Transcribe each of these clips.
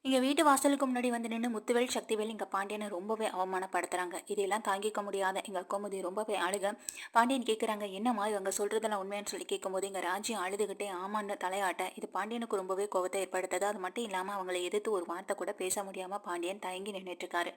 இங்க வீட்டு வாசலுக்கு முன்னாடி வந்து நின்னு முத்துவேல், சக்திவேல் இங்க பாண்டியன ரொம்பவே அவமானப்படுத்துறாங்க. இதையெல்லாம் தாங்கிக்க முடியாத எங்க கோமதி ரொம்பவே அழுக. பாண்டியன் கேட்குறாங்க, "என்னம்மா இவங்க சொல்றதெல்லாம் உண்மையான்னு?" சொல்லி கேட்கும்போது, இங்க ராஜி அழுதுகிட்டே ஆமான்னு தலையாட்ட, இது பாண்டியனுக்கு ரொம்பவே கோவத்த ஏற்படுத்துது. அது மட்டும் இல்லாம அவங்கள எதிர்த்து ஒரு வார்த்தை கூட பேச முடியாம பாண்டியன் தயங்கி நின்னுட்டு இருக்காரு.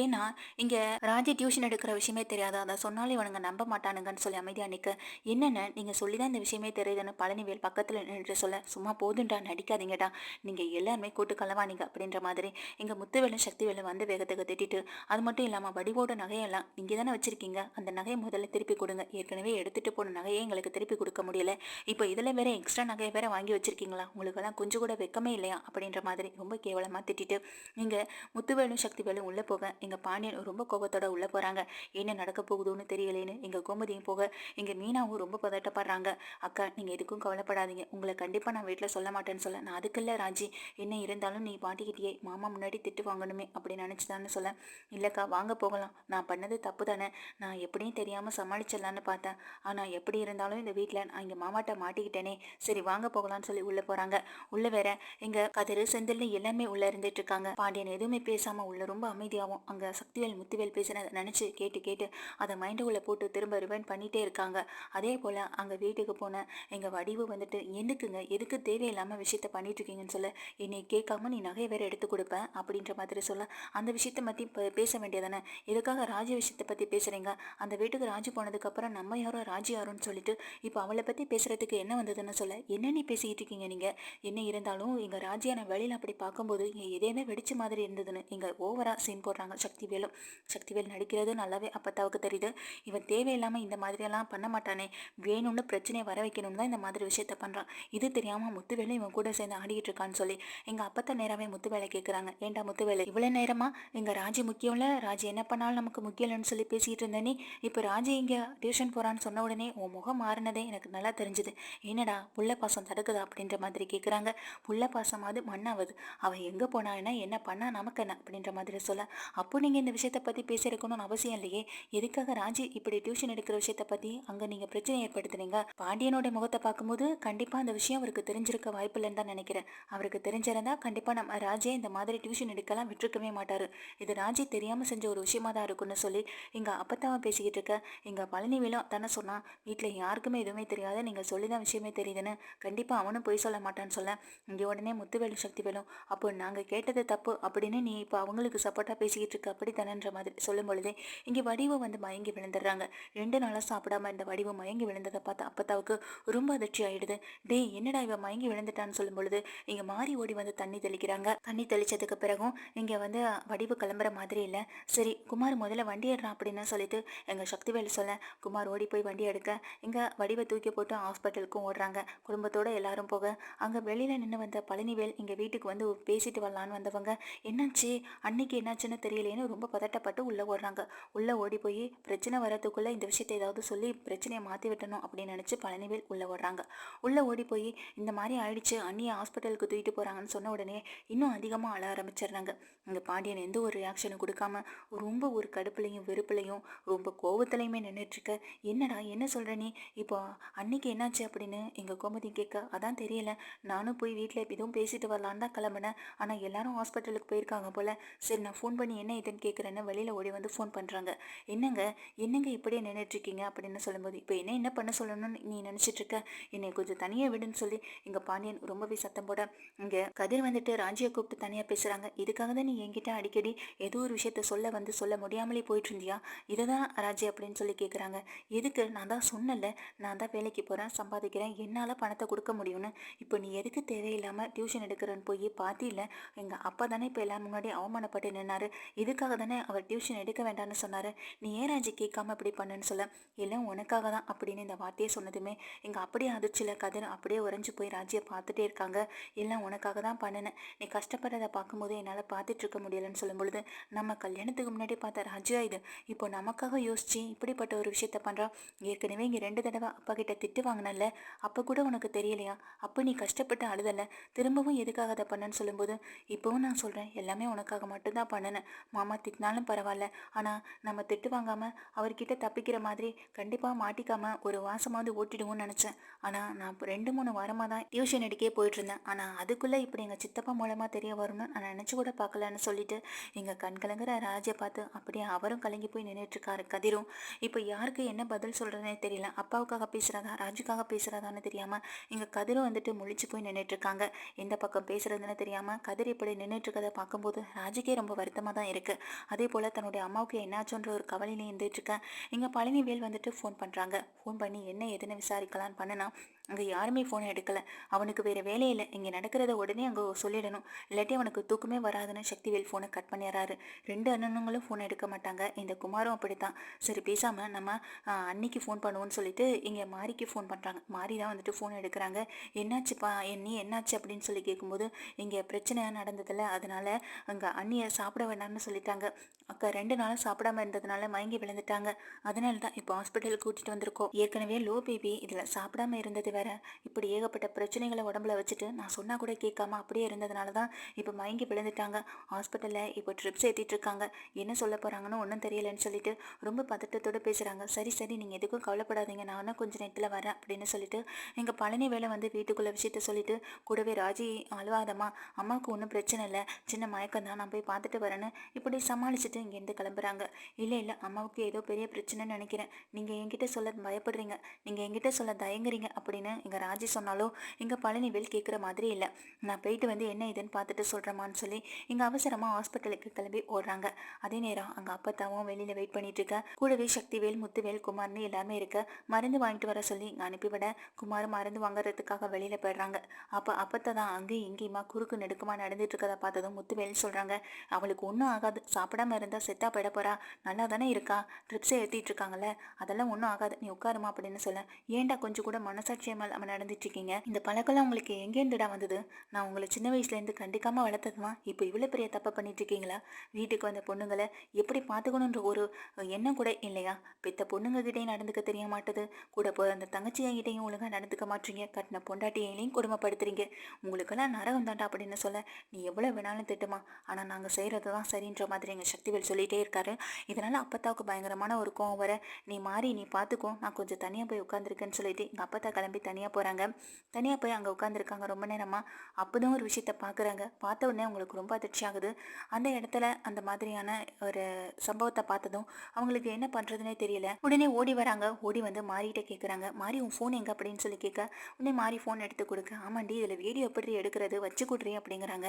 ஏன்னா, இங்க ராஜி டியூஷன் எடுக்கிற விஷயமே தெரியாதா? அத சொன்னாலும் இவனுங்க நம்ப மாட்டானுங்கன்னு சொல்லி அமைதியா நிக்க, "என்னண்ணே நீங்க சொல்லி தான் இந்த விஷயமே தெரியுதுன்னு" பழனிவேல் பக்கத்துல நின்னுட்டு சொல்ல, "சும்மா போதும்டா, நடிக்காதீங்கடா. நீங்க எல்லாருமே கூட்டு களவாணீங்க." அப்படின்ற மாதிரி எங்க முத்துவேலும் சக்திவேலும் வந்து வேகத்துக்கு திட்டிட்டு, அது மட்டும் இல்லாம வடிவோட நகையெல்லாம் இங்கே தானே வச்சிருக்கீங்க, அந்த நகையை முதல்ல திருப்பி கொடுங்க. ஏற்கனவே எடுத்துட்டு போன நகையை எங்களுக்கு திருப்பி கொடுக்க முடியல, இப்போ இதில் வேற எக்ஸ்ட்ரா நகையை வேற வாங்கி வச்சிருக்கீங்களா, உங்களுக்கெல்லாம் கொஞ்சம் கூட வெக்கமே இல்லையா அப்படின்ற மாதிரி ரொம்ப கேவலமாக திட்டிட்டு இங்க முத்துவேலும் சக்திவேலும் உள்ள போக எங்க பாண்டியன் ரொம்ப கோபத்தோட உள்ள போறாங்க. என்ன நடக்க போகுதுன்னு தெரியலேன்னு எங்க கோமதியும் போக இங்க மீனாவும் ரொம்ப பதட்டப்படுறாங்க. "அக்கா நீங்க எதுக்கும் கவலைப்படாதீங்க, உங்களை கண்டிப்பா நான் வீட்டில் சொல்ல மாட்டேன்னு சொல்ல, நான் அதுக்குள்ள ராஜி என்ன இருந்தாலும் நீ பாட்டிக்கிட்டே மாமா முன்னாடி திட்டு வாங்கணுமே அப்படின்னு நினச்சிதான்னு சொல்ல, இல்லைக்கா வாங்க போகலாம், நான் பண்ணது தப்பு தானே, நான் எப்படியும் தெரியாமல் சமாளிச்சிடலான்னு பார்த்தேன், ஆனால் எப்படி இருந்தாலும் இந்த வீட்டில் நான் இங்கே மாமாட்ட மாட்டிக்கிட்டேனே, சரி வாங்க போகலான்னு சொல்லி உள்ளே போகிறாங்க. உள்ளே வேற இங்கே கதிர் செந்தில் எல்லாமே உள்ளே இருந்துட்டு இருக்காங்க. பாண்டியன் எதுவுமே பேசாமல் உள்ள ரொம்ப அமைதியாகவும் அங்கே சக்திவேல் முத்துவேல் பேசுனதை நினச்சி கேட்டு கேட்டு அதை மைண்டுக்குள்ளே போட்டு திரும்ப ரிவைண்ட் பண்ணிகிட்டே இருக்காங்க. அதே போல் அங்கே வீட்டுக்கு போன எங்கள் வடிவு வந்துட்டு, எதுக்குங்க எதுக்கு தேவையில்லாமல் விஷயத்த பண்ணிட்டு இருக்கீங்கன்னு சொல்ல, என்னை கேட்காம நீ நகையை வேற எடுத்து கொடுப்பேன் அப்படின்ற மாதிரி சொல்ல, அந்த விஷயத்தை பற்றி பேச வேண்டியதானே, எதுக்காக ராஜி விஷயத்தை பற்றி பேசுகிறீங்க, அந்த வீட்டுக்கு ராஜி போனதுக்கப்புறம் நம்ம யாரோ ராஜி யாரோன்னு சொல்லிட்டு இப்போ அவளை பற்றி பேசுகிறதுக்கு என்ன வந்ததுன்னு சொல்ல, என்ன நீ பேசிக்கிட்டு இருக்கீங்க நீங்கள், என்ன இருந்தாலும் எங்கள் ராஜியை நான் வெளியில் அப்படி பார்க்கும்போது என் எதையுமே வெடிச்ச மாதிரி இருந்ததுன்னு இங்கே ஓவராக சீன் போடுறாங்க சக்திவேலும். சக்திவேல் நடிக்கிறது நல்லாவே அப்பத்தாவுக்கு தெரியுது, இவன் தேவையில்லாமல் இந்த மாதிரியெல்லாம் பண்ண மாட்டானே, வேணும்னு பிரச்சனையை வர வைக்கணும்னு தான் இந்த மாதிரி விஷயத்த பண்ணுறான், இது தெரியாமல் முத்துவேலும் இவன் கூட சேர்ந்து ஆடிக்கிட்டு இருக்கான்னு சொல்லி எங்க அப்பத்த நேராவே முத்துவேலை கேட்குறாங்க. ஏன்டா முத்துவேலை, இவ்வளோ நேரமா எங்க ராஜி முக்கியம் இல்லை, ராஜி என்ன பண்ணாலும் நமக்கு முக்கியம் இல்லைன்னு சொல்லி பேசிட்டு இருந்த நீ இப்போ ராஜி இங்கே டியூஷன் போறான்னு சொன்ன உடனே உன் முகம் மாறினதே எனக்கு நல்லா தெரிஞ்சுது, என்னடா புள்ள பாசம் தடுக்குதா அப்படின்ற மாதிரி கேட்குறாங்க. புள்ள பாசமாவது மண்ணாவது, அவன் எங்கே போனா என்ன பண்ணா நமக்கு என்ன அப்படின்ற மாதிரி சொல்ல, அப்போ நீங்கள் இந்த விஷயத்தை பற்றி பேசியிருக்கணும்னு அவசியம் இல்லையே, எதுக்காக ராஜி இப்படி டியூஷன் எடுக்கிற விஷயத்த பற்றி அங்கே நீங்கள் பிரச்சனை ஏற்படுத்துனீங்க, பாண்டியனோட முகத்தை பார்க்கும்போது கண்டிப்பாக அந்த விஷயம் அவருக்கு தெரிஞ்சிருக்க வாய்ப்பு இல்லைன்னு தான் நினைக்கிறேன், அவருக்கு தெரிஞ்சிருந்தா கண்டிப்பாக நம்ம ராஜே இந்த மாதிரி டியூஷன் எடுக்கலாம் விட்டுருக்கவே மாட்டார், இது ராஜி தெரியாமல் செஞ்ச ஒரு விஷயமா தான் இருக்குன்னு சொல்லி இங்கே அப்பத்தாவை பேசிக்கிட்டு இருக்க இங்கே பழனிவேலும் தானே சொன்னான், வீட்டில் யாருக்குமே எதுவுமே தெரியாது, நீங்கள் சொல்லி தான் விஷயமே தெரியுதுன்னு, கண்டிப்பாக அவனும் பொய் சொல்ல மாட்டான்னு சொல்ல, இங்கே உடனே முத்துவேலும் சக்திவேலும், அப்போ நாங்கள் கேட்டது தப்பு அப்படின்னு நீ இப்போ அவங்களுக்கு சப்போர்ட்டாக பேசிக்கிட்டு இருக்க அப்படி தானேன்ற மாதிரி சொல்லும் பொழுதே இங்கே வடிவு வந்து மயங்கி விழுந்துடுறாங்க. 2 நாளாக சாப்பிடாம இந்த வடிவு மயங்கி விழுந்ததை பார்த்து அப்பத்தாவுக்கு ரொம்ப அதிர்ச்சி ஆயிடுது. டேய் என்னடா இவ மயங்கி விழுந்துட்டான்னு சொல்லும் பொழுது இங்க மாறி ஓடி வந்து தண்ணி தெளிக்கிறாங்க. தண்ணி தெளிச்சதுக்கு பிறகும் இங்க வந்து வடிவு கிளம்புற மாதிரி இல்லை. சரி குமார் முதல்ல வண்டி எடுறான் அப்படின்னு சொல்லிட்டு எங்க சக்திவேல் சொல்ல, குமார் ஓடி போய் வண்டி எடுக்க இங்க வடிவை தூக்கி போட்டு ஹாஸ்பிட்டலுக்கும் ஓடுறாங்க. குடும்பத்தோட எல்லாரும் போக அங்க வெளியில நின்று வந்த பழனிவேல் இங்க வீட்டுக்கு வந்து பேசிட்டு வரலான்னு வந்தவங்க, என்னாச்சு அன்னைக்கு என்னாச்சுன்னு தெரியலேன்னு ரொம்ப பதட்டப்பட்டு உள்ள ஓடுறாங்க. உள்ள ஓடி போய் பிரச்சனை வரதுக்குள்ள இந்த விஷயத்தை ஏதாவது சொல்லி பிரச்சனையை மாத்தி விட்டணும் அப்படின்னு நினைச்சு பழனிவேல் உள்ள ஓடுறாங்க. உள்ள ஓடி போய் இந்த மாதிரி ஆயிடுச்சு, அண்ணியை ஹாஸ்பிட்டலுக்கு தூக்கிட்டு போகிறாங்கன்னு சொன்ன உடனே இன்னும் அதிகமாக அழ ஆரம்பிச்சிடுறாங்க. இங்கே பாண்டியன் எந்த ஒரு ரியாக்ஷனும் கொடுக்காம ரொம்ப ஒரு கடுப்புலையும் வெறுப்புலையும் ரொம்ப கோவத்துலையுமே நின்றுட்டுருக்க, என்னடா என்ன சொல்கிற நீ, இப்போ அன்னைக்கு என்னாச்சு அப்படின்னு எங்கள் கோமதி கேட்க, அதான் தெரியல, நானும் போய் வீட்டில் எதுவும் பேசிட்டு வரலான்னு தான் கிளம்புனேன், ஆனால் எல்லாரும் ஹாஸ்பிட்டலுக்கு போயிருக்காங்க போல், சரி நான் ஃபோன் பண்ணி என்ன இதுன்னு கேட்குறேன்னு வெளியில் ஓடி வந்து ஃபோன் பண்ணுறாங்க. என்னங்க என்னங்க இப்படியே நின்றுட்டுருக்கீங்க அப்படின்னு சொல்லும்போது, இப்போ என்ன பண்ண சொல்லணும்னு நீ நினச்சிட்ருக்க, என்னை கொஞ்சம் தனியாக விடுன்னு சொல்லி இங்கே பாண்டியன் ரொம்பவே சத்தம் போட இங்கே கதிர் வந்துட்டு ராஜியை கூப்பிட்டு தனியாக பேசுகிறாங்க. இதுக்காக தான் நீ என்கிட்ட அடிக்கடி ஏதோ ஒரு விஷயத்த சொல்ல முடியாமலே போயிட்டு இருந்தியா, இதை தான் ராஜி அப்படின்னு சொல்லி கேட்குறாங்க. எதுக்கு, நான் தான் சொன்னல, நான் தான் வேலைக்கு போகிறேன் சம்பாதிக்கிறேன் என்னால் பணத்தை கொடுக்க முடியும்னு, இப்போ நீ எதுக்கு தேவையில்லாமல் டியூஷன் எடுக்கிறன்னு போய் பார்த்தில, எங்கள் அப்பா தானே இப்போ எல்லாம் முன்னாடி அவமானப்பட்டு நின்னாரு, இதுக்காக தானே அவர் டியூஷன் எடுக்க வேண்டாம்னு சொன்னார், நீ ஏன் ராஜி கேட்காம இப்படி பண்ணுன்னு சொல்ல, எல்லாம் உனக்காக தான் அப்படின்னு இந்த வார்த்தையை சொன்னதுமே இங்கே அப்படியே அதிர்ச்சியில் கதிர் அப்படியே உறைஞ்சி போய் ராஜியை பார்த்துட்டே இருக்காங்க. எல்லாம் உனக்காக தான் பண்ணினேன், நீ கஷ்டப்படுறதை பார்க்கும்போது என்னால் பார்த்துட்டு இருக்க முடியலன்னு சொல்லும் பொழுது, நம்ம கல்யாணத்துக்கு முன்னாடி பார்த்த ராஜா இது இப்போ நமக்காக யோசிச்சு இப்படிப்பட்ட ஒரு விஷயத்த பண்ணுறா, ஏற்கனவே இங்கே 2 தடவை அப்பா கிட்ட திட்டு வாங்கினல, அப்போ கூட உனக்கு தெரியலையா, அப்போ நீ கஷ்டப்பட்டு அழுதலை, திரும்பவும் எதுக்காக அதை பண்ணன்னு சொல்லும்போது, இப்போவும் நான் சொல்கிறேன் எல்லாமே உனக்காக மட்டும்தான் பண்ணினேன், மாமா திட்டினாலும் பரவாயில்ல, ஆனால் நம்ம திட்டு வாங்காமல் அவர்கிட்ட தப்பிக்கிற மாதிரி கண்டிப்பாக மாட்டிக்காமல் ஒரு வாசமாவது ஓட்டிடுவோம்னு நினச்சேன், ஆனால் நான் 2-3 வாரமாக தான் டியூஷன் எடுக்கே போயிட்டுருந்தேன், ஆனால் அதுக்குள்ளே இப்படி எங்கள் சித்தப்பா மூலமாக மூலியமாக தெரிய வரும்னு நான் நினச்சி கூட பார்க்கலன்னு சொல்லிட்டு எங்கள் கண் கலங்குற ராஜை பார்த்து அப்படியே அவரும் கலங்கி போய் நின்றுட்டுருக்காரு கதிரும். இப்போ யாருக்கு என்ன பதில் சொல்கிறதுனே தெரியல. அப்பாவுக்காக பேசுகிறதா ராஜுக்காக பேசுகிறதான்னு தெரியாமல் எங்கள் கதிரும் வந்துட்டு முழிச்சு போய் நின்றுட்டுருக்காங்க. எந்த பக்கம் பேசுகிறதுன்னு தெரியாமல் கதிர் இப்படி நின்றுட்டுருக்கதை பார்க்கும்போது ராஜுக்கே ரொம்ப வருத்தமாக தான் இருக்குது. அதே போல் தன்னுடைய அம்மாவுக்கு என்னாச்சுன்ற ஒரு கவலையிலே இருந்துட்டுருக்கேன். எங்கள் பழனிவேல் வந்துட்டு ஃபோன் பண்ணுறாங்க. ஃபோன் பண்ணி என்ன எதுன்னு விசாரிக்கலான்னு பண்ணுனா அங்கே யாருமே ஃபோனை எடுக்கலை. அவனுக்கு வேறு வேலையே இல்லை, இங்கே நடக்கிறத உடனே அங்கே சொல்லிடணும், இல்லாட்டி அவனுக்கு தூக்கமே வராதுன்னு சக்திவேல் ஃபோனை கட் பண்ணிடுறாரு. 2 அண்ணனுங்களும் ஃபோன் எடுக்க மாட்டாங்க. இந்த குமாரும் அப்படித்தான். சரி பேசாமல் நம்ம அன்னைக்கு ஃபோன் பண்ணுவோன்னு சொல்லிட்டு இங்கே மாரிக்கு ஃபோன் பண்ணுறாங்க. மாரி தான் வந்துட்டு ஃபோன் எடுக்கிறாங்க. என்னாச்சுப்பா நீ என்னாச்சு அப்படின்னு சொல்லி கேட்கும்போது இங்கே பிரச்சனை நடந்ததில்ல, அதனால அங்கே அண்ணியை சாப்பிட வேண்டாம்னு சொல்லிட்டாங்க. அக்கா 2 நாளாக சாப்பிடாம இருந்ததுனால மயங்கி விழுந்துட்டாங்க. அதனால தான் இப்போ ஹாஸ்பிட்டலுக்கு கூட்டிகிட்டு வந்திருக்கோம். ஏற்கனவே லோ பேபி, இதில் சாப்பிடாம இருந்தது வேற. இப்படி ஏகப்பட்ட பிரச்சனைகளை உடம்புல வச்சுட்டு நான் சொன்னால் கூட கேட்காம அப்படியே இருந்ததுனால தான் இப்போ மயங்கி விழுந்துட்டாங்க. ஹாஸ்பிட்டலில் இப்போ ட்ரிப்ஸ் ஏற்றிட்டு இருக்காங்க. என்ன சொல்ல போகிறாங்கன்னு ஒன்றும் தெரியலன்னு சொல்லிட்டு ரொம்ப பதட்டத்தோடு பேசுகிறாங்க. சரி சரி நீங்கள் எதுக்கும் கவலைப்படாதீங்க, நான் இன்னும் கொஞ்சம் நேரத்தில் வரேன் அப்படின்னு சொல்லிட்டு எங்கள் பழனி வேலை வந்து வீட்டுக்குள்ளே விஷயத்த சொல்லிட்டு கூடவே ராஜி அழுவாதம்மா, அம்மாவுக்கு ஒன்றும் பிரச்சனை இல்லை, சின்ன மயக்கம் தான், நான் போய் பார்த்துட்டு வரேன்னு இப்படி சமாளிச்சுட்டு இங்கேருந்து கிளம்புறாங்க. இல்லை இல்லை அம்மாவுக்கு ஏதோ பெரிய பிரச்சனைன்னு நினைக்கிறேன், நீங்கள் என்கிட்ட சொல்ல பயப்படுறீங்க, நீங்கள் என்கிட்ட சொல்ல தயங்குறீங்க அப்படின்னு எங்கள் ராஜி சொன்னாலும் எங்கள் பழனிவேல் கேட்குற மாதிரி இல்லை. நான் போயிட்டு வந்து என்ன இதுன்னு பார்த்துட்டு சொல்கிறேம்மான்னு சொல்லி இங்கே அவசரமாக ஹாஸ்பிட்டலுக்கு கிளம்பி ஓடுறாங்க. அதே நேரம் அங்கே அப்பத்தாவும் வெளியில் வெயிட் பண்ணிட்டு இருக்க. கூடவே சக்திவேல் முத்துவேல் குமார்னு எல்லாருமே இருக்க. மருந்து வாங்கிட்டு வர சொல்லி இங்கே அனுப்பிவிட குமார் மருந்து வாங்குறதுக்காக வெளியில் போயிடுறாங்க. அப்பத்தை தான் அங்கேயும் இங்கேயுமா குறுக்கு நெடுக்குமா நடந்துட்டு இருக்கதை பார்த்ததும் முத்துவேல் சொல்கிறாங்க, அவளுக்கு ஒன்றும் ஆகாது, சாப்பிடாம இருந்தால் செத்தா போயிட போறா, நல்லா தானே இருக்கா, ட்ரிப்ஸை ஏற்றிட்டு இருக்காங்கல்ல, அதெல்லாம் ஒன்றும் ஆகாது, நீ உட்காருமா அப்படின்னு சொல்ல. ஏன்டா கொஞ்சம் கூட மனசாட்சியமாக நம்ம நடந்துட்டு இருக்கீங்க, இந்த பழக்கெல்லாம் உங்களுக்கு எங்கேருந்துடா வந்தது, நான் உங்களை சின்ன வயசுலேருந்து கண்டிக்காமல் வளர்த்ததுமா, இப்போ இவ்வளோ பெரிய தப்பை பண்ணிட்டு இருக்கீங்களா, வீட்டுக்கு வந்த பொண்ணுங்களை எப்படி பார்த்துக்கணுன்ற ஒரு எண்ணம் கூட இல்லையா, பெத்த பொண்ணுங்க கிட்டையும் நடந்துக்க தெரிய மாட்டுது, கூட போகிற அந்த தங்கச்சியங்கிட்டையும் ஒழுங்காக நடந்துக்க மாட்டீங்க, கட்டின பொண்டாட்டியையும் கொடுமைப்படுத்துறீங்க, உங்களுக்கெல்லாம் நரகம் தாண்டா அப்படின்னு சொல்ல. நீ எவ்வளோ வேணாலும் திட்டுமா, ஆனால் நாங்கள் செய்கிறது தான் சரின்ற மாதிரி எங்கள் சக்திவேல் சொல்லிகிட்டே இருக்காரு. இதனால் அப்பத்தாவுக்கு பயங்கரமான ஒரு கோவம் வர, நீ மாறி நீ பார்த்துக்கோ, நான் கொஞ்சம் தனியாக போய் உட்காந்துருக்கேன்னு சொல்லிட்டு எங்கள் அப்பத்தா கிளம்பி தனியாக போகிறாங்க. தனியாக போய் அங்கே உட்காந்துருக்காங்க ரொம்ப நேரமாக. அப்போதான் ஒரு விஷயத்த பார்க்குறாங்க. பார்த்த உடனே அவங்களுக்கு ரொம்ப அதிர்ச்சி ஆகுது. அந்த இடத்துல அந்த மாதிரியான ஒரு சம்பவத்தை பார்த்ததும் அவங்களுக்கு என்ன பண்ணுறதுனே தெரியல. உடனே ஓடி வராங்க. ஓடி வந்து மாறிகிட்ட கேட்குறாங்க, மாறி உன் ஃபோன் எங்கே அப்படின்னு சொல்லி கேட்க, உடனே மாறி ஃபோன் எடுத்து கொடுக்க, ஆமாண்டி இதில் வீடியோ எப்படி எடுக்கிறது வச்சு கொடுறி அப்படிங்கிறாங்க.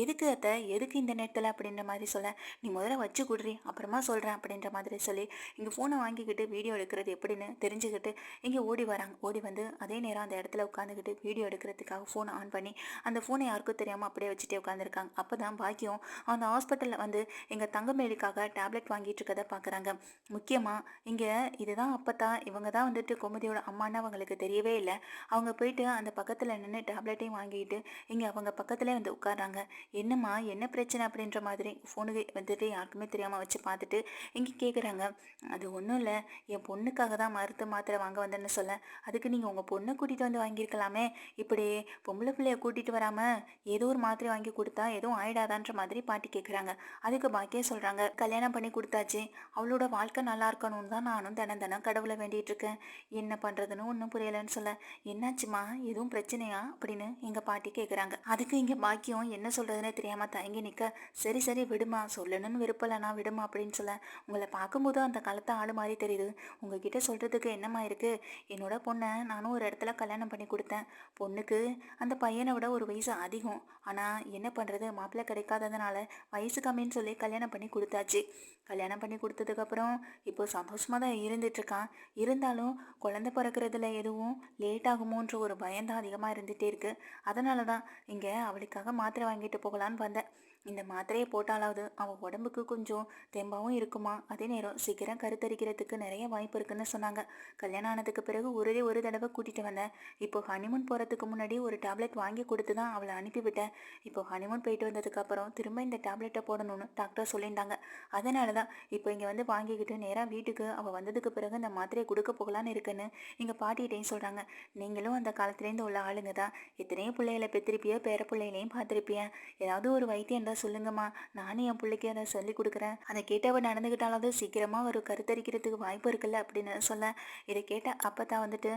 எதுக்கு அத்தை, எதுக்கு இந்த நேரத்தில் அப்படின்ற மாதிரி சொல்ல, நீ முதல்ல வச்சு கொடுறி அப்புறமா சொல்கிறேன் அப்படின்ற மாதிரி சொல்லி இங்கே ஃபோனை வாங்கிக்கிட்டு வீடியோ எடுக்கிறது எப்படின்னு தெரிஞ்சுக்கிட்டு இங்கே ஓடி வராங்க. ஓடி வந்து அதே நேரம் அந்த இடத்துல உட்காந்துக்கிட்டு வீடியோ எடுக்கிறதுக்காக ஃபோனை ஆன் பண்ணி அந்த ஃபோனை யாருக்கும் தெரியாமல் அப்படியே வச்சுட்டே உட்காந்துருக்காங்க. அப்போ தான் பாக்கியம் அந்த ஹாஸ்பிட்டலில் வந்து எங்கள் தங்கமேலுக்காக டேப்லெட் வாங்கிட்டு இருக்கதை பார்க்குறாங்க. முக்கியமாக இங்கே இதுதான் அப்போ இவங்க தான் வந்துட்டு கோமதியோட அம்மான்னு அவங்களுக்கு தெரியவே இல்லை. அவங்க போயிட்டு அந்த பக்கத்தில் நின்று டேப்லெட்டையும் வாங்கிட்டு இங்கே அவங்க பக்கத்துலேயே வந்து உட்காராங்க. என்னம்மா என்ன பிரச்சனை அப்படின்ற மாதிரி ஃபோனுக்கு வந்துட்டு யாருக்குமே தெரியாமல் வச்சு பார்த்துட்டு இங்கே கேட்குறாங்க. அது ஒன்றும் இல்லை, என் பொண்ணுக்காக தான் மருந்து மாத்திரை வாங்க வந்தேன்னு சொல்ல, அதுக்கு நீங்கள் உங்கள் பொண்ணை கூட்டிகிட்டு வந்து வாங்கியிருக்கலாமே, இப்படி பொம்பளை பிள்ளைய கூட்டிகிட்டு வராமல் ஏதோ ஒரு மாத்திரை வாங்கி கொடுத்தா எதுவும் ஆயிடாதான்ற மாதிரி பாட்டி கேட்குறாங்க. அதுக்கு பாக்கியே சொல்கிறாங்க, கல்யாணம் பண்ணி கொடுத்தாச்சு, அவளோட வாழ்க்கை நல்லா இருக்கணும்னு தான் நானும் தினம் தினம் கடவுளை வேண்டிகிட்டு இருக்கேன், என்ன பண்ணுறதுன்னு ஒன்றும் புரியலைன்னு சொல்ல, என்னாச்சுமா எதுவும் பிரச்சனையா அப்படின்னு எங்கள் பாட்டி கேட்குறாங்க. அதுக்கு இங்கே பாக்கியம் என்ன சொல்கிறதுனே தெரியாமல் தயங்கி நிற்க, சரி சரி விடுமா, சொல்லணும்னு விருப்பம்லண்ணா விடுமா அப்படின்னு சொல்ல, உங்களை பார்க்கும்போது அந்த காலத்தை ஆளு மாதிரி தெரியுது, உங்ககிட்ட சொல்கிறதுக்கு என்னம்மா இருக்குது, என்னோட பொண்ணை நானும் ஒரு இடத்துல கல்யாணம் பண்ணி கொடுத்தேன், பொண்ணுக்கு அந்த பையனை விட ஒரு வயசு அதிகம், ஆனால் என்ன பண்ணுறது மாப்பிள்ளை கிடைக்காததுனால வயசு கம்மின்னு சொல்லி கல்யாணம் பண்ணி கொடுத்தாச்சு. கல்யாணம் பண்ணி கொடுத்ததுக்கப்புறம் இப்போ சந்தோஷமாக தான் இருந்துகிட்ருக்கான். இருந்தாலும் குழந்தை பிறக்கிறதுல எதுவும் லேட் ஆகுமோன்ற ஒரு பயம்தான் அதிகமாக இருந்துகிட்டே இருக்குது. அதனால தான் இங்கே அவளுக்காக மாத்திரை வாங்கிட்டு போகலான்னு வந்தேன். இந்த மாத்திரையை போட்டாலாவது அவள் உடம்புக்கு கொஞ்சம் தெம்பாகவும் இருக்குமா, அதே நேரம் சீக்கிரம் கருத்தரிக்கிறதுக்கு நிறைய வாய்ப்பு இருக்குன்னு சொன்னாங்க. கல்யாணம் ஆனதுக்கு பிறகு ஒரு தடவை கூட்டிகிட்டு வந்தேன். இப்போ ஹனிமூன் போகிறதுக்கு முன்னாடி ஒரு டேப்லெட் வாங்கி கொடுத்து தான் அவளை அனுப்பிவிட்டேன். இப்போ ஹனிமூன் போயிட்டு வந்ததுக்கப்புறம் திரும்ப இந்த டேப்லெட்டை போடணும்னு டாக்டர் சொல்லியிருந்தாங்க. அதனால தான் இப்போ இங்கே வந்து வாங்கிக்கிட்டு நேராக வீட்டுக்கு அவள் வந்ததுக்கு பிறகு இந்த மாத்திரையை கொடுக்க போகலான்னு இருக்குன்னு எங்கள் பாட்டிகிட்டையும் சொல்கிறாங்க. நீங்களும் அந்த காலத்துலேருந்து உள்ள ஆளுங்க தான், எத்தனையோ பிள்ளைகளை பெற்றிருப்பியோ, பேர பிள்ளைகளையும் பார்த்துருப்பியேன், ஏதாவது ஒரு வைத்தியம் சொல்லுங்கம்மா, நானும் என் பிள்ளைக்கு அதை சொல்லி கொடுக்குறேன், அதை கேட்டவ நடந்துக்கிட்டாலாவது சீக்கிரமாக ஒரு கருத்தரிக்கிறதுக்கு வாய்ப்பு இருக்குல்ல அப்படின்னு சொல்ல, இதை கேட்ட அப்போ தான் வந்துட்டு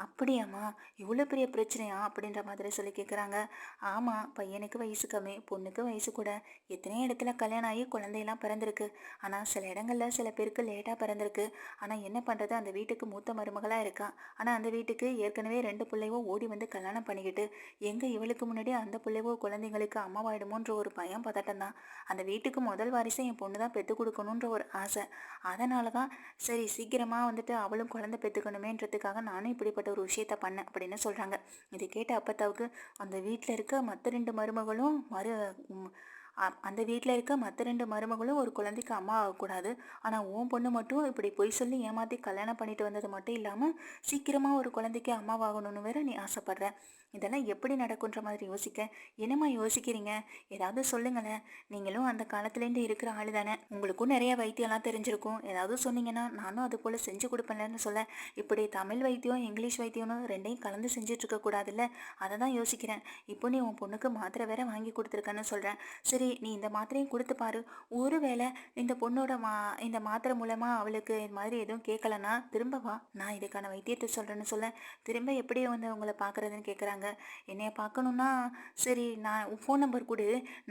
அப்படியாம்மா? இவ்வளோ பெரிய பிரச்சனையா?" அப்படின்ற மாதிரி சொல்லி கேட்குறாங்க. ஆமாம், பையனுக்கு வயசு கம்மி, பொண்ணுக்கு வயசு கூட. எத்தனையோ இடத்துல கல்யாணம் ஆகி குழந்தையெல்லாம் பிறந்திருக்கு. ஆனால் சில இடங்கள்ல சில பேருக்கு லேட்டாக பிறந்திருக்கு. ஆனால் என்ன பண்ணுறது, அந்த வீட்டுக்கு மூத்த மருமகளாக இருக்கா. ஆனால் அந்த வீட்டுக்கு ஏற்கனவே 2 பிள்ளைவோ ஓடி வந்து கல்யாணம் பண்ணிக்கிட்டு, எங்கே இவளுக்கு முன்னாடி அந்த பிள்ளைவோ குழந்தைங்களுக்கு அம்மாவாயிடுமோன்ற ஒரு பயம் பதட்டம் தான். அந்த வீட்டுக்கு முதல் வாரிசை என் பொண்ணு தான் பெற்றுக் கொடுக்கணுன்ற ஒரு ஆசை. அதனால தான் சரி சீக்கிரமாக வந்துட்டு அவளும் குழந்தை பெற்றுக்கணுமேன்றதுக்காக நானும் இப்படிப்பட்ட ஒரு விஷயத்த பண்ணேன் அப்படின்னு சொல்கிறாங்க. இதை கேட்ட அப்பத்தாவுக்கு அந்த வீட்டில் இருக்க மற்ற 2 மருமகளும் அந்த வீட்டில் இருக்க மற்ற 2 மருமகளும் ஒரு குழந்தைக்கு அம்மா ஆகக்கூடாது. ஆனால் உன் பொண்ணு மட்டும் இப்படி பொய் சொல்லி ஏமாற்றி கல்யாணம் பண்ணிட்டு வந்தது மட்டும் இல்லாமல் சீக்கிரமாக ஒரு குழந்தைக்கு அம்மாவாகணும்னு வேற நீ ஆசைப்படுற. இதெல்லாம் எப்படி நடக்குன்ற மாதிரி யோசிக்க, என்னம்மா யோசிக்கிறீங்க? ஏதாவது சொல்லுங்களேன். நீங்களும் அந்த காலத்துலேருந்து இருக்கிற ஆளு தானே, உங்களுக்கும் நிறைய வைத்தியம்லாம் தெரிஞ்சிருக்கும். ஏதாவது சொன்னீங்கன்னா நானும் அது போல் செஞ்சு கொடுப்பேன்லன்னு சொல்ல, இப்படி தமிழ் வைத்தியம் இங்கிலீஷ் வைத்தியம்னு ரெண்டையும் கலந்து செஞ்சுட்டு இருக்க கூடாதுல்ல, அதை தான் யோசிக்கிறேன். இப்போ நீ உன் பொண்ணுக்கு மாத்திரை வேற வாங்கி கொடுத்துருக்கன்னு சொல்கிறேன். சரி, நீ இந்த மாத்திரையும் கொடுத்து பாரு. ஒருவேளை இந்த பொண்ணோட இந்த மாத்திரை மூலமாக அவளுக்கு இது மாதிரி எதுவும் கேட்கலன்னா திரும்ப வா, நான் இதுக்கான வைத்தியத்தை சொல்கிறேன்னு சொல்ல, திரும்ப எப்படி வந்து உங்களை பார்க்குறதுன்னு கேட்குறாங்க. என்னைய பார்க்கணுன்னா சரி, நான் ஃபோன் நம்பர் கொடு,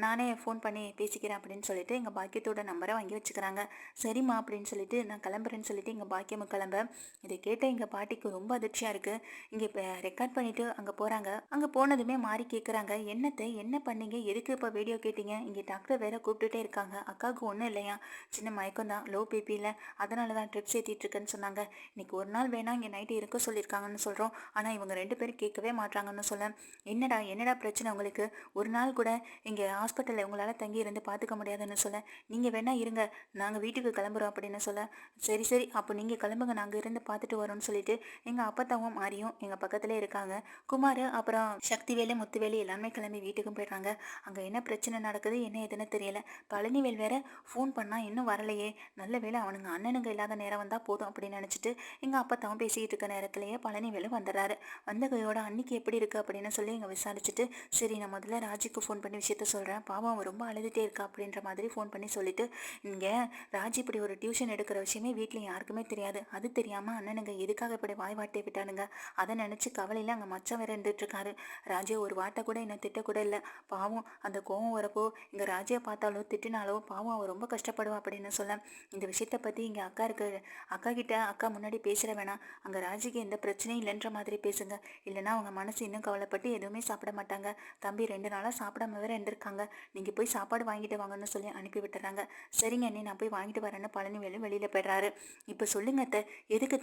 நானே ஃபோன் பண்ணி பேசிக்கிறேன் அப்படின்னு சொல்லிட்டு எங்கள் பாக்கியத்தோட நம்பரை வாங்கி வச்சுக்கிறாங்க. சரிம்மா அப்படின்னு சொல்லிட்டு நான் கிளம்புறேன்னு சொல்லிட்டு எங்கள் பாக்கியம்மா கிளம்ப, இதை கேட்ட எங்கள் பாட்டிக்கு ரொம்ப அதிர்ச்சியாக இருக்குது. இங்கே இப்போ ரெக்கார்ட் பண்ணிவிட்டு அங்கே போகிறாங்க. அங்கே போனதுமே மாறி கேட்குறாங்க, என்னத்தை என்ன பண்ணீங்க, எதுக்கு இப்போ வீடியோ கேட்டீங்க? இங்கே டாக்டர் வேற கூப்பிட்டுட்டே இருக்காங்க. அக்காவுக்கு ஒன்றும் இல்லையா, சின்ன மயக்கம் தான், லோ பிபியில், அதனால தான் ட்ரிப்ஸ் ஏற்றிட்டு இருக்குன்னு சொன்னாங்க. இன்னைக்கு ஒரு நாள் வேணா இங்கே நைட்டு இருக்க சொல்லியிருக்காங்கன்னு சொல்கிறோம். ஆனால் இவங்க 2 பேரும் கேட்கவே மாட்டாங்கன்னு சொல்ல, என்னடா என்னடா பிரச்சனை உங்களுக்கு, ஒரு நாள் கூட இங்கே ஹாஸ்பிட்டலில் உங்களால் தங்கி இருந்து பார்த்துக்க முடியாதுன்னு சொல்ல, நீங்கள் வேணா இருங்க, நாங்கள் வீட்டுக்கு கிளம்புறோம் அப்படின்னு சொல்ல, சரி சரி அப்போ நீங்கள் கிளம்புங்க, நாங்கள் இருந்து பார்த்துட்டு வரோம்னு சொல்லிட்டு எங்கள் அப்பத்தாவும் மாறியும் எங்கள் பக்கத்துலேயே இருக்காங்க. குமார் அப்புறம் சக்திவேலு முத்துவேலு எல்லாமே கிளம்பி வீட்டுக்கும் போயிடுறாங்க. அங்கே என்ன பிரச்சனை நடக்குது என்ன எதுன்னு தெரியல. பழனிவேல் வேற ஃபோன் பண்ணால் இன்னும் வரலையே, நல்ல வேளை அவனுங்க அண்ணனுங்க இல்லாத நேரம் வந்தால் போதும் அப்படின்னு நினச்சிட்டு எங்கள் அப்பத்தாவும் பேசிக்கிட்டு இருக்க நேரத்திலேயே பழனிவேலு வந்துடுறாரு. வந்த கையோட அன்னைக்கு எப்படி இருக்குது அப்படின்னு சொல்லி இங்கே விசாரிச்சுட்டு, சரி நான் முதல்ல ராஜிக்கு ஃபோன் பண்ணி விஷயத்த சொல்கிறேன், பாவம் அவன் ரொம்ப அழுதுகிட்டே இருக்கா அப்படின்ற மாதிரி ஃபோன் பண்ணி சொல்லிட்டு, இங்கே ராஜி இப்படி ஒரு டியூஷன் எடுக்கிற விஷயமே வீட்டில் யாருக்குமே தெரியாது, அது தெரியாமல் அண்ணனுங்க எதுக்காக இப்படி வாய் வார்த்தை விட்டானுங்க, அதை நினச்சி கவலையில் அங்கே மச்சம் வேற இருந்துட்டுருக்காரு. ராஜே ஒரு வார்த்தை கூட என்ன திட்டக்கூட இல்லை, பாவம் அந்த கோவம் வரப்போ இங்கே ராஜியை பார்த்தாலோ திட்டினாலோ பாவம் அவன் ரொம்ப கஷ்டப்படுவா அப்படின்னு சொல்ல, இந்த விஷயத்தை பற்றி இங்கே அக்கா இருக்கு, அக்கா கிட்ட அக்கா முன்னாடி பேசுகிற வேணாம், அங்கே ராஜிக்கு எந்த பிரச்சனையும் இல்லைன்ற மாதிரி பேசுங்க, இல்லைனா அவங்க மனசு இன்னும் கவலைப்பட்டு எதுவுமே சாப்பிட மாட்டாங்க. தம்பி 2 நாளாக சாப்பிடாம வேற இருந்திருக்காங்க, நீங்கள் போய் சாப்பாடு வாங்கிட்டு வாங்கன்னு சொல்லி அனுப்பி விட்டுறாங்க. சரிங்க அண்ணே, நான் போய் வாங்கிட்டு வரேன்னு பழனிவேலு வெளியில் போய்ட்றாரு. இப்போ சொல்லுங்க அத்தை, எதுக்கு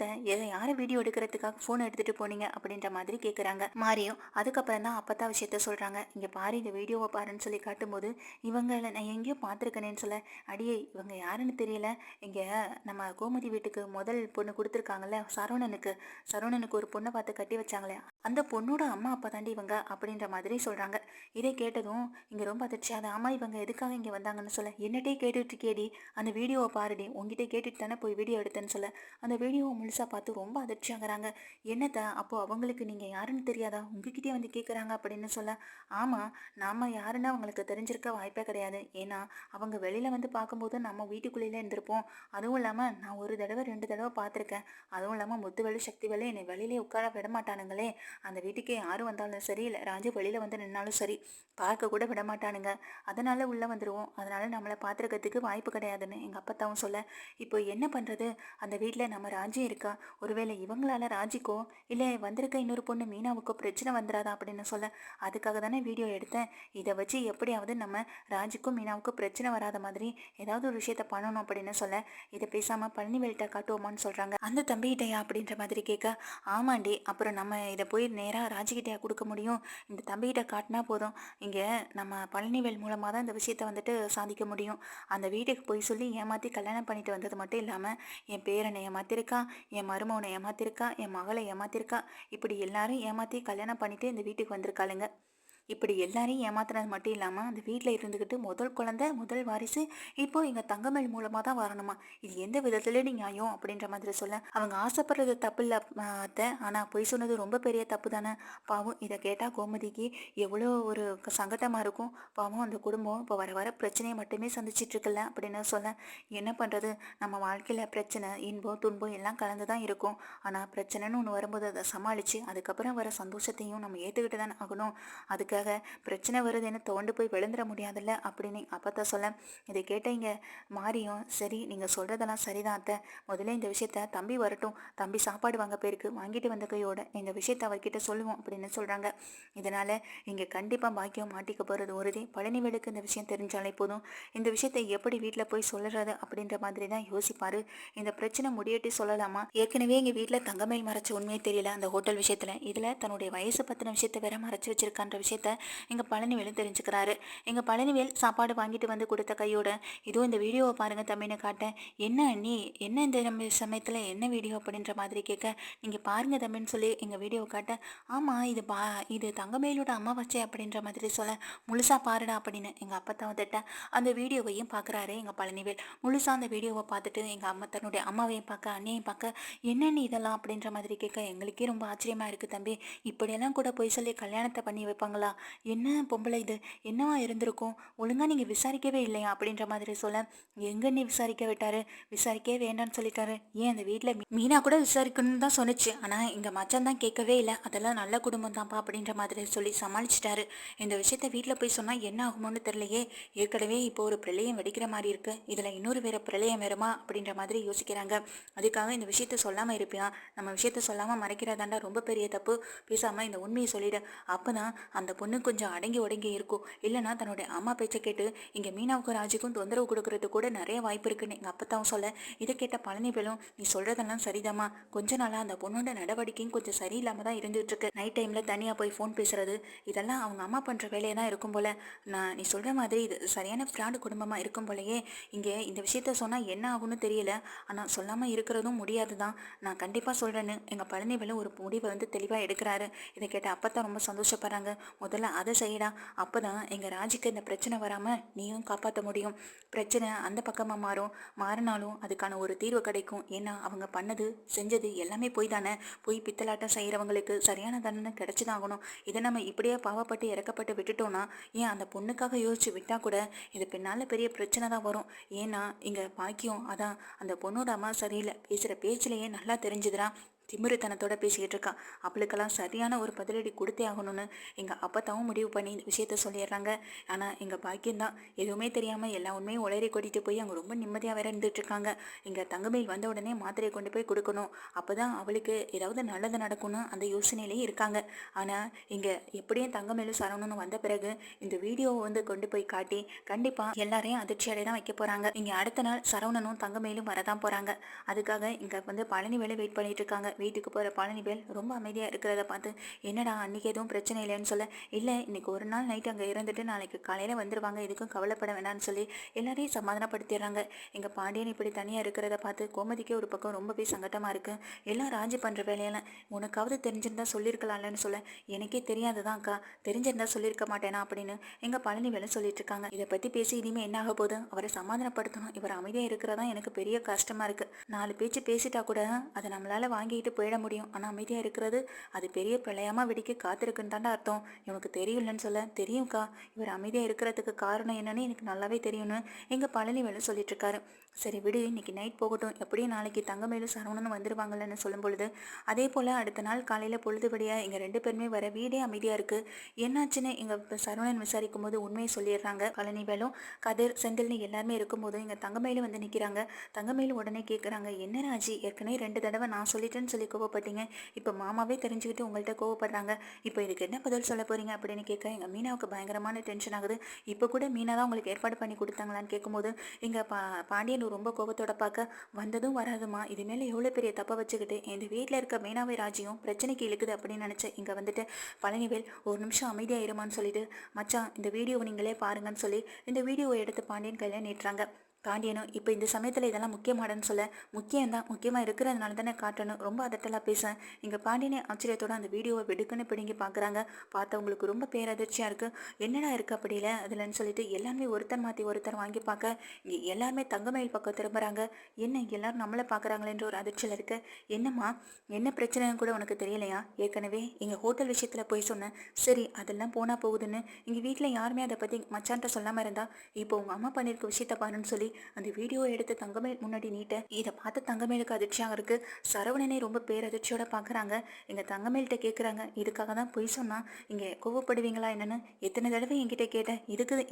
யாரை வீடியோ எடுக்கிறதுக்காக ஃபோன் எடுத்துகிட்டு போனீங்க அப்படின்ற மாதிரி கேட்குறாங்க மாரியும். அதுக்கப்புறம் தான் அப்பத்தா விஷயத்த சொல்கிறாங்க. இங்கே பாரு, இந்த வீடியோவை பாருன்னு சொல்லி காட்டும்போது, இவங்களை நான் எங்கேயோ பார்த்துருக்கேனேன்னு சொல்ல, அடியே இவங்க யாருன்னு தெரியல, இங்கே நம்ம கோமதி வீட்டுக்கு முதல் பொண்ணு கொடுத்துருக்காங்கல்ல சரவணனுக்கு ஒரு பொண்ணை பார்த்து கட்டி வச்சாங்களே, அந்த பொண்ணோட அம்மா அப்பா தாண்டி இவங்க அப்படின்ற மாதிரி சொல்கிறாங்க. இதை கேட்டதும் இங்கே ரொம்ப அதிர்ச்சியாது. ஆமாம், இவங்க எதுக்காக இங்கே வந்தாங்கன்னு சொல்ல, என்னட்டே கேட்டுட்டு கேடி, அந்த வீடியோவை பாருடி, உங்ககிட்ட கேட்டுட்டு தானே போய் வீடியோ எடுத்தேன்னு சொல்ல, அந்த வீடியோவை முழுசாக பார்த்து ரொம்ப அதிர்ச்சியாகிறாங்க. என்னத்த அப்போது அவங்களுக்கு நீங்கள் யாருன்னு தெரியாதா, உங்ககிட்டே வந்து கேட்குறாங்க அப்படின்னு சொல்ல, ஆமாம், நாம் யாருன்னு அவங்களுக்கு தெரிஞ்சிருக்க வாய்ப்பே கிடையாது. ஏன்னா அவங்க வெளியில் வந்து பார்க்கும்போது நம்ம வீட்டுக்குள்ளேயே இருந்திருப்போம். அதுவும் இல்லாமல் நான் 1 தடவை 2 தடவை பார்த்துருக்கேன். அதுவும் இல்லாமல் முத்துவேலு சக்திவேலு என்னை வெளியிலே உட்கார விட மாட்டானுங்களே, அந்த வீட்டுக்கு யாரும் வந்தாலும் சரி, இல்லை ராஜு வெளியில் வந்து நின்னாலும் சரி, பார்க்க கூட விட மாட்டானுங்க. அதனால் உள்ளே வந்துடுவோம், அதனால் நம்மளை பார்த்துருக்கிறதுக்கு வாய்ப்பு கிடையாதுன்னு எங்கள் அப்பத்தாவும் சொல்ல, இப்போ என்ன பண்ணுறது, அந்த வீட்டில் நம்ம ராஜி இருக்கா, ஒருவேளை இவங்களால ராஜிக்கோ இல்லை வந்திருக்க இன்னொரு பொண்ணு மீனாவுக்கோ பிரச்சனை வந்துடாதா அப்படின்னு சொல்ல, அதுக்காக தானே வீடியோ எடுத்தேன், இதை வச்சு எப்படியாவது நம்ம ராஜிக்கும் மீனாவுக்கும் பிரச்சனை வராத மாதிரி ஏதாவது ஒரு விஷயத்த பண்ணணும் அப்படின்னு சொல்ல, இதை பேசாமல் பழனிவேல்கிட்ட காட்டுவோமான்னு சொல்கிறாங்க. அந்த தம்பிகிட்டையா அப்படின்ற மாதிரி கேட்க, ஆமாண்டி, அப்புறம் நம்ம இதை போய் நேராக ராஜிக்கிட்டையா கொடுக்க முடியும், இந்த தம்பிகிட்ட காட்டினா போதும், இங்கே நம்ம பழனிவேல் மூலமாக தான் இந்த விஷயத்தை வந்துட்டு சாதிக்க முடியும். அந்த வீட்டுக்கு போய் சொல்லி ஏமாற்றி கல்யாணம் பண்ணிட்டு வந்தது மட்டும் இல்லாமல் என் பேரனை ஏமாத்திருக்கா, என் மருமகனை ஏமாத்திருக்கா, என் மகளை ஏமாத்திருக்கா, இப்படி எல்லாரும் ஏமாற்றி கல்யாணம் பண்ணிட்டு இந்த வீட்டுக்கு வந்திருக்காளுங்க. இப்படி எல்லாரையும் ஏமாத்துனது மட்டும் இல்லாமல் அந்த வீட்டில் இருந்துக்கிட்டு முதல் குழந்தை முதல் வாரிசு இப்போ எங்கள் தங்கமேல் மூலமாக தான் வரணுமா, இது எந்த விதத்துல நியாயம் அப்படின்ற மாதிரி சொல்ல, அவங்க ஆசைப்படுறது தப்பு இல்லை அத்தை, ஆனால் பொய் சொன்னது ரொம்ப பெரிய தப்பு தானே. பாவம் இதை கேட்டால் கோமதிக்கு எவ்வளோ ஒரு சங்கடமாக இருக்கும். பாவம் அந்த குடும்பம் இப்போ வர வர பிரச்சனையை மட்டுமே சந்திச்சிட்டு இருக்குல்ல அப்படின்னு சொல்ல, என்ன பண்ணுறது, நம்ம வாழ்க்கையில் பிரச்சனை இன்பம் துன்பம் எல்லாம் கலந்து தான் இருக்கும். ஆனால் பிரச்சனைன்னு ஒன்று வரும்போது அதை சமாளித்து அதுக்கப்புறம் வர சந்தோஷத்தையும் நம்ம ஏற்றுக்கிட்டு தானே ஆகணும். அதுக்காக பிரச்சனை வருதுன்னு தோண்டு போய் விழுந்துட முடியாதுல்ல அப்படின்னு அப்பத்தான் சொல்ல, இதை கேட்ட இங்க மாறியும், சரி நீங்கள் சொல்கிறதெல்லாம் சரிதான் அத்தை, முதல்ல இந்த விஷயத்த தம்பி வரட்டும், தம்பி சாப்பாடு வாங்க போயிருக்கு, வாங்கிட்டு வந்த கையோட இந்த விஷயத்த அவர்கிட்ட சொல்லுவோம் அப்படின்னு சொல்கிறாங்க. இதனால் இங்கே கண்டிப்பாக பாக்கியம் மாட்டிக்க போகிறது உறுதி. பழனிவேலுக்கு இந்த விஷயம் தெரிஞ்சாலே போதும், இந்த விஷயத்தை எப்படி வீட்டில் போய் சொல்லுறது அப்படின்ற மாதிரி தான் யோசிப்பார். இந்த பிரச்சனை முடியட்டி சொல்லலாமா, ஏற்கனவே எங்கள் வீட்டில் தங்கமேல் மறைச்ச உண்மையே தெரியல அந்த ஹோட்டல் விஷயத்தில், இதில் தன்னுடைய வயசு பற்றின விஷயத்தை வேற மறைச்சி வச்சிருக்கான்ற விஷயத்த எங்கள் பழனிவேலும் தெரிஞ்சுக்கிறாரு. எங்கள் பழனிவேல் சாப்பாடு வாங்கிட்டு வந்து கொடுத்த கையோட, இதோ இந்த வீடியோவை பாருங்கள் தம்பின்னு காட்டேன். என்ன நீ என்ன இந்த நம்ம சமயத்தில் என்ன வீடியோ அப்படின்ற மாதிரி கேட்க, நீங்கள் பாருங்க தம்பின்னு சொல்லி எங்கள் வீடியோவை காட்ட, ஆமாம் இது தங்கமேலோட அம்மா வச்சே அப்படின்ற மாதிரி சொல்ல, முழுசாக பாருடா அப்படின்னு எங்கள் அப்பா வந்துட்ட அந்த வீடியோவையும் பார்க்குறாரு எங்கள் பழனிவேல். முழுசாக அந்த வீடியோவை பார்த்துட்டு எங்கள் அம்மா தன்னுடைய அம்மாவையும் பார்க்க அண்ணையும் பார்க்க, என்னென்னு இதெல்லாம் அப்படின்ற மாதிரி கேட்க, எங்களுக்கே ரொம்ப ஆச்சரியமாக இருக்குது தம்பி, இப்படியெல்லாம் கூட போய் சொல்லி கல்யாணத்தை பண்ணி வைப்பாங்களா, என்ன பொம்பளை இது, என்னவா இருந்திருக்கும், ஒழுங்காக நீங்கள் விசாரிக்கவே இல்லையா அப்படின்ற மாதிரி சொல்ல, எங்கே நீ விசாரிக்க விட்டாரு, விசாரிக்கவே வேண்டான்னு சொல்லிட்டாரு. ஏன் அந்த வீட்டில் மீனா கூட விசாரிக்கணும்னு தான் சொன்னிச்சு, ஆனால் எங்கள் மச்சான் தான் கேட்கவே இல்லை, அதெல்லாம் நல்ல குடும்பம் தான்ப்பா அப்படின்ற மாதிரி சொல்லி சமாளிச்சிட்டாரு. இந்த விஷயத்த வீட்டில் போய் சொன்னால் என்ன ஆகுமோன்னு தெரியலையே, ஏற்கனவே இப்போ ஒரு பிரளயம் வெடிக்கிற மாதிரி இருக்குது, இதில் இன்னொரு வேற பிரளயம் வருமா அப்படின்ற மாதிரி யோசிக்கிறாங்க. அதுக்காக இந்த விஷயத்த சொல்லாமல் இருப்பியா, நம்ம விஷயத்த சொல்லாமல் மறைக்கிறதாண்டா ரொம்ப பெரிய தப்பு, பேசாமல் இந்த உண்மையை சொல்லிடு, அப்போ தான் அந்த பொண்ணு கொஞ்சம் அடங்கி உடங்கி இருக்கும், இல்லைனா தன்னுடைய அம்மா பேச்சை கேட்டு இங்கே மீனாவுக்கும் ராஜுக்கும் தொந்தரவு கொடுக்கறது கூட நிறைய வாய்ப்பு இருக்குன்னு எங்கள் அப்பத்தாவும் சொல்ல, இதை கேட்ட பழனிவேலும், நீ சொல்கிறதெல்லாம் சரிதாம்மா, கொஞ்ச நாளாக அந்த பொண்ணோட நடவடிக்கையும் கொஞ்சம் சரியில்லாமல் தான் இருந்துகிட்டு இருக்கு, நைட் டைமில் தனியாக போய் ஃபோன் பேசுறது, இதெல்லாம் அவங்க அம்மா பண்ணுற வேலையை தான் இருக்கும் போல, நீ சொல்கிற மாதிரி இது சரியான ஃப்ராடு குடும்பமாக இருக்கும் போலையே, இங்கே இந்த விஷயத்த சொன்னால் என்ன ஆகும்னு தெரியல, ஆனால் சொல்லாமல் இருக்கிறதும் முடியாது தான், நான் கண்டிப்பாக சொல்கிறேன்னு எங்கள் பழனிவேலும் ஒரு முடிவை வந்து தெளிவாக எடுக்கிறாரு. இதை கேட்ட அப்பத்தான் ரொம்ப சந்தோஷப்படுறாங்க. முதல்ல அதை செய்யடா, அப்போ தான் எங்கள் ராஜிக்கு இந்த பிரச்சனை வராமல் நீயும் காப்பாற்ற முடியும். பிரச்சனை அந்த பக்கமாக மாறினாலும் அதுக்கான ஒரு தீர்வு கிடைக்கும். ஏன்னா அவங்க பண்ணது செஞ்சது எல்லாமே போய் தானே, போய் பித்தலாட்டம் செய்கிறவங்களுக்கு சரியான தண்டனை கிடைச்சி தான் ஆகணும். இதை நம்ம இப்படியே பாவப்பட்டு இறக்கப்பட்டு விட்டுட்டோன்னா, ஏன் அந்த பொண்ணுக்காக யோசிச்சு விட்டால் கூட இது பின்னால் பெரிய பிரச்சனை தான் வரும். ஏன்னா இங்கே பாக்கியம் அதான் அந்த பொண்ணோட அம்மா சரியில்லை, பேசுகிற பேச்சிலேயே நல்லா தெரிஞ்சுதுடா, திமிருத்தனத்தோட பேசிக்கிட்டு இருக்கான், அவளுக்கெல்லாம் சரியான ஒரு பதிலடி கொடுத்தே ஆகணும்னு எங்கள் அப்பத்தாவும் முடிவு பண்ணி இந்த விஷயத்த சொல்லிடுறாங்க. ஆனால் எங்கள் பாக்கியம்தான் எதுவுமே தெரியாமல் எல்லா உண்மையும் உளறி கொட்டிட்டு போய் அவங்க ரொம்ப நிம்மதியாக வேற இருந்துட்டுருக்காங்க. எங்கள் தங்கமேல் வந்த உடனே மாத்திரையை கொண்டு போய் கொடுக்கணும், அப்போ தான் அவளுக்கு ஏதாவது நல்லது நடக்கணும் அந்த யோசனையிலேயே இருக்காங்க. ஆனால் இங்கே எப்படியும் தங்கமேலும் சரவணனும் வந்த பிறகு இந்த வீடியோவை வந்து கொண்டு போய் காட்டி கண்டிப்பாக எல்லாரையும் அதிர்ச்சியடைய தான் வைக்க போகிறாங்க. இங்கே அடுத்த நாள் சரவணனும் தங்கமேலும் வரதான் போகிறாங்க. அதுக்காக இங்கே வந்து பழனிவேலை வெயிட் பண்ணிட்டு இருக்காங்க. வீட்டுக்கு போகிற பழனிவேல் ரொம்ப அமைதியாக இருக்கிறத பார்த்து, என்னடா அன்றைக்கி எதுவும் பிரச்சனை இல்லைன்னு சொல்ல, இல்லை இன்றைக்கி ஒரு நாள் நைட்டு அங்கே இருந்துட்டு நாளைக்கு காலையில் வந்துடுவாங்க, எதுக்கும் கவலைப்பட வேணான்னு சொல்லி எல்லாரையும் சமாதானப்படுத்திடுறாங்க. எங்கள் பாண்டியன் இப்படி தனியாக இருக்கிறத பார்த்து கோமதிக்கே ஒரு பக்கம் ரொம்பவே சங்கடமாக இருக்குது. எல்லாம் ராஜி பண்ணுற வேலையெல்லாம் உனக்காவது தெரிஞ்சிருந்தா சொல்லியிருக்கலாம்லன்னு சொல்ல, எனக்கே தெரியாதுதான் அக்கா, தெரிஞ்சிருந்தா சொல்லியிருக்க மாட்டேனா அப்படின்னு எங்கள் பழனிவேலும் சொல்லிட்டு இருக்காங்க. இதை பற்றி பேசி இனிமேல் என்ன ஆக போகுது, அவரை சமாதானப்படுத்தணும், இவர் அமைதியாக இருக்கிறதா எனக்கு பெரிய கஷ்டமாக இருக்குது. 4 பேச்சு பேசிட்டா கூட அதை நம்மளால் வாங்கிட்டு போயிட முடியும், ஆனால் அமைதியாக இருக்கிறது அது பெரிய பிரளயமாக வெடிக்க காத்திருக்குன்னு தாண்டா அர்த்தம். இவனுக்கு தெரியும்லன்னு சொல்ல, தெரியும்க்கா, இவர் அமைதியாக இருக்கிறதுக்கு காரணம் என்னன்னு எனக்கு நல்லாவே தெரியும்னு எங்கள் பழனிவேலும் சொல்லிட்டு இருக்காரு. சரி விடு, இன்னைக்கு நைட் போகட்டும், எப்படியும் நாளைக்கு தங்கமேலும் சரவணனும் வந்துடுவாங்கல்லன்னு சொல்லும் பொழுது, அதே போல் அடுத்த நாள் காலையில் பொழுதுபடியாக எங்கள் 2 பேருமே வர வீடே அமைதியாக இருக்குது. என்னாச்சுன்னு எங்கள் சரவணன் விசாரிக்கும் போது உண்மையை சொல்லிடுறாங்க. பழனிவேலும் கதிர் செந்தில்னு எல்லாருமே இருக்கும்போது எங்கள் தங்கமேலும் வந்து நிற்கிறாங்க. தங்கமேலும் உடனே கேட்குறாங்க, என்ன ராஜி, ஏற்கனவே 2 தடவை நான் சொல்லிட்டேன்னு சொல்லி கோவப்பட்டீங்க, இப்போ மாமாவே தெரிஞ்சுக்கிட்டு உங்கள்கிட்ட கோவப்படுறாங்க, இப்போ இதுக்கு என்ன பதில் சொல்ல போகிறீங்க அப்படின்னு கேட்க எங்கள் மீனாவுக்கு பயங்கரமான டென்ஷன் ஆகுது. இப்போ கூட மீனா தான் உங்களுக்கு ஏற்பாடு பண்ணி கொடுத்தாங்களான்னு கேட்கும்போது எங்கள் பாண்டியன் ரொம்ப கோபத்தோட பார்க்க, வந்ததும் வராதுமா, இது மேலே எவ்வளோ பெரிய தப்பை வச்சுக்கிட்டு இந்த வீட்டில் இருக்க மீனாவை ராஜியும் பிரச்சனைக்கு இழுக்குது அப்படின்னு நினச்சேன். இங்கே வந்துட்டு பழனிவேல் ஒரு நிமிஷம் அமைதியாக இருமான்னு சொல்லிட்டு, மச்சான் இந்த வீடியோவை நீங்களே பாருங்கன்னு சொல்லி இந்த வீடியோவை எடுத்து பாண்டியன் கையில் நீட்டுறாங்க. பாண்டியனும் இப்போ இந்த சமயத்தில் இதெல்லாம் முக்கியமானன்னு சொல்ல, முக்கியம்தான், முக்கியமாக இருக்கிறதுனால தானே காட்டணும், ரொம்ப அதட்டலாம் பேச. இங்கே பாண்டியனே ஆச்சரியத்தோட அந்த வீடியோவை வெடுக்குன்னு பிடுங்கி பார்க்குறாங்க. பார்த்தவங்களுக்கு ரொம்ப பேரதிர்ச்சியாக இருக்குது. என்னடா இருக்குது அப்படியில அதுலன்னு சொல்லிட்டு எல்லாருமே ஒருத்தர் மாற்றி ஒருத்தர் வாங்கி பார்க்க, இங்கே எல்லாருமே தங்கமயில் பக்கம் திரும்புகிறாங்க. என்ன எல்லாரும் நம்மளை பார்க்குறாங்களேன்ற ஒரு அதிர்ச்சியில் இருக்கு. என்னம்மா, என்ன பிரச்சனைன்னு கூட உனக்கு தெரியலையா? ஏற்கனவே எங்கள் ஹோட்டல் விஷயத்தில் போய் சொன்னேன். சரி அதெல்லாம் போனால் போகுதுன்னு எங்கள் வீட்டில் யாருமே அதை பற்றி மச்சான்ட்ட சொல்லாமல் இருந்தா, இப்போ உங்கள் அம்மா பண்ணியிருக்க விஷயத்த பாருன்னு சொல்லி அந்த வீடியோவை எடுத்து தங்கமேல் முன்னாடி நீட்ட, இதை பார்த்து தங்கமேலுக்கு அதிர்ச்சியாக இருக்கு. சரவணனே ரொம்ப பேரதிர்ச்சியோட பார்க்குறாங்க. எங்கள் தங்கமேல்கிட்ட கேட்குறாங்க, இதுக்காக தான் பொய் சொன்னா இங்கே கோவப்படுவீங்களா என்னன்னு எத்தனை தடவை என்கிட்ட கேட்டேன்.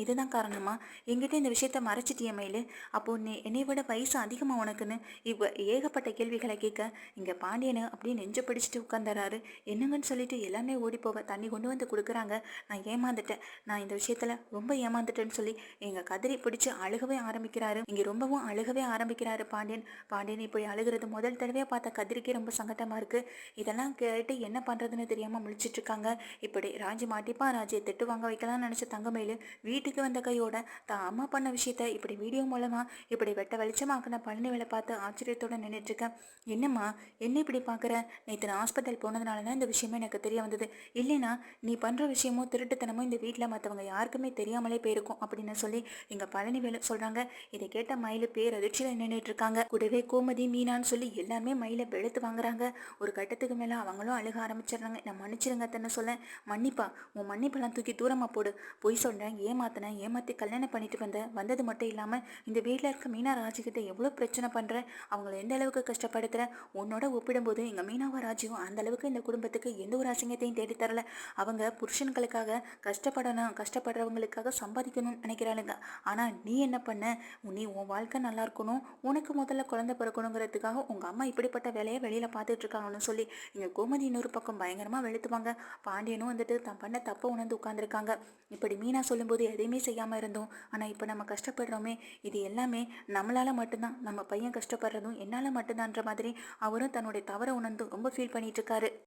இதுதான் காரணமா? என்கிட்ட இந்த விஷயத்த மறைச்சிட்டிய மயில். அப்போ நீ என்னை விட வயசு அதிகமாக உனக்குன்னு இப்போ ஏகப்பட்ட கேள்விகளை கேட்க, இங்கே பாண்டியனு அப்படியே நெஞ்சு பிடிச்சிட்டு உட்காந்துறாரு. என்னங்கன்னு சொல்லிட்டு எல்லாமே ஓடி போக தண்ணி கொண்டு வந்து கொடுக்குறாங்க. நான் ஏமாந்துட்டேன், நான் இந்த விஷயத்தில் ரொம்ப ஏமாந்துட்டேன்னு சொல்லி எங்கள் கதிரி பிடிச்சி அழுகவே ஆரம்பிக்கிறாரு. இங்கே ரொம்பவும் அழுகவே ஆரம்பிக்கிறாரு பாண்டியன். பாண்டியன் இப்படி அழுகிறது முதல் தடவையாக பார்த்த கதிரிக்கே ரொம்ப சங்கட்டமாக இருக்குது. இதெல்லாம் கேட்டு என்ன பண்ணுறதுன்னு தெரியாமல் முழிச்சிட்டு இருக்காங்க. இப்படி ராஜி மாட்டிப்பா ராஜியை திட்டு வாங்க வைக்கலாம்னு நினச்ச தங்கமேலு வீட்டுக்கு வந்த கையோட தான் அம்மா பண்ண விஷயத்த இப்படி வீடியோ மூலமாக இப்படி வெட்ட வெளிச்சமாக்கின பழனிவேலை பார்த்து ஆச்சரியத்தோடு நின்றுட்டுருக்கேன். என்னம்மா, என்ன இப்படி பார்க்குற? நேற்று நான் ஹாஸ்பிட்டல் போனதுனால தான் இந்த விஷயமே எனக்கு தெரிய வந்தது. இல்லைனா நீ பண்ணுற விஷயமும் திருட்டுத்தனமும் இந்த வீட்டில் மற்றவங்க யாருக்குமே தெரியாமலே போயிருக்கும் அப்படின்னு சொல்லி எங்கள் பழனிவேலு சொல்கிறாங்க. இதை கேட்ட மயிலு பேர் அதிர்ச்சியில் நின்றுட்டு இருக்காங்க. கூடவே கோமதி மீனான்னு சொல்லி எல்லாருமே மயிலை வெளுத்து வாங்குறாங்க. ஒரு கட்டத்துக்கு மேலே அவங்களும் அழுக ஆரம்பிச்சிடுறாங்க. நான் மன்னிச்சிருங்க தன்னை சொல்ல. மன்னிப்பா? உன் மன்னிப்பெல்லாம் தூக்கி தூரமாக போடு. பொய் சொல்கிறேன், ஏமாத்தினேன், ஏமாற்றி கல்யாணம் பண்ணிட்டு வந்தது மட்டும் இல்லாமல் இந்த வீட்டில் இருக்க மீனா ராஜிக்கிட்ட எவ்வளோ பிரச்சனை பண்ணுறேன், அவங்கள எந்த அளவுக்கு கஷ்டப்படுத்துகிறேன். உன்னோட ஒப்பிடும்போது எங்கள் மீனாவா ராஜியும் அந்த அளவுக்கு இந்த குடும்பத்துக்கு எந்த ஒரு அசிங்கத்தையும் தேடித்தரல. அவங்க புருஷன்களுக்காக கஷ்டப்படுறவங்களுக்காக சம்பாதிக்கணும்னு நினைக்கிறாளுங்க. ஆனால் நீ என்ன பண்ண? நீ உன் வாழ்க்கை நல்லா இருக்கணும், உனக்கு முதல்ல குழந்தை பிறக்கணுங்கிறதுக்காக உங்கள் அம்மா இப்படிப்பட்ட வேலையை வெளியில் பார்த்துட்டு இருக்காங்கன்னு சொல்லி இங்கே கோமதி இன்னொரு பக்கம் பயங்கரமாக வெளுத்துவாங்க. பாண்டியனும் வந்துட்டு தான் பண்ண தப்பை உணர்ந்து உட்காந்துருக்காங்க. இப்படி மீனா சொல்லும்போது எதையுமே செய்யாமல் இருந்தோம், ஆனால் இப்போ நம்ம கஷ்டப்படுறோமே, இது எல்லாமே நம்மளால் மட்டும்தான், நம்ம பையன் கஷ்டப்படுறதும் என்னால் மட்டும்தான்ற மாதிரி அவரும் தன்னுடைய தவறை உணர்ந்து ரொம்ப ஃபீல் பண்ணிட்டு இருக்காரு.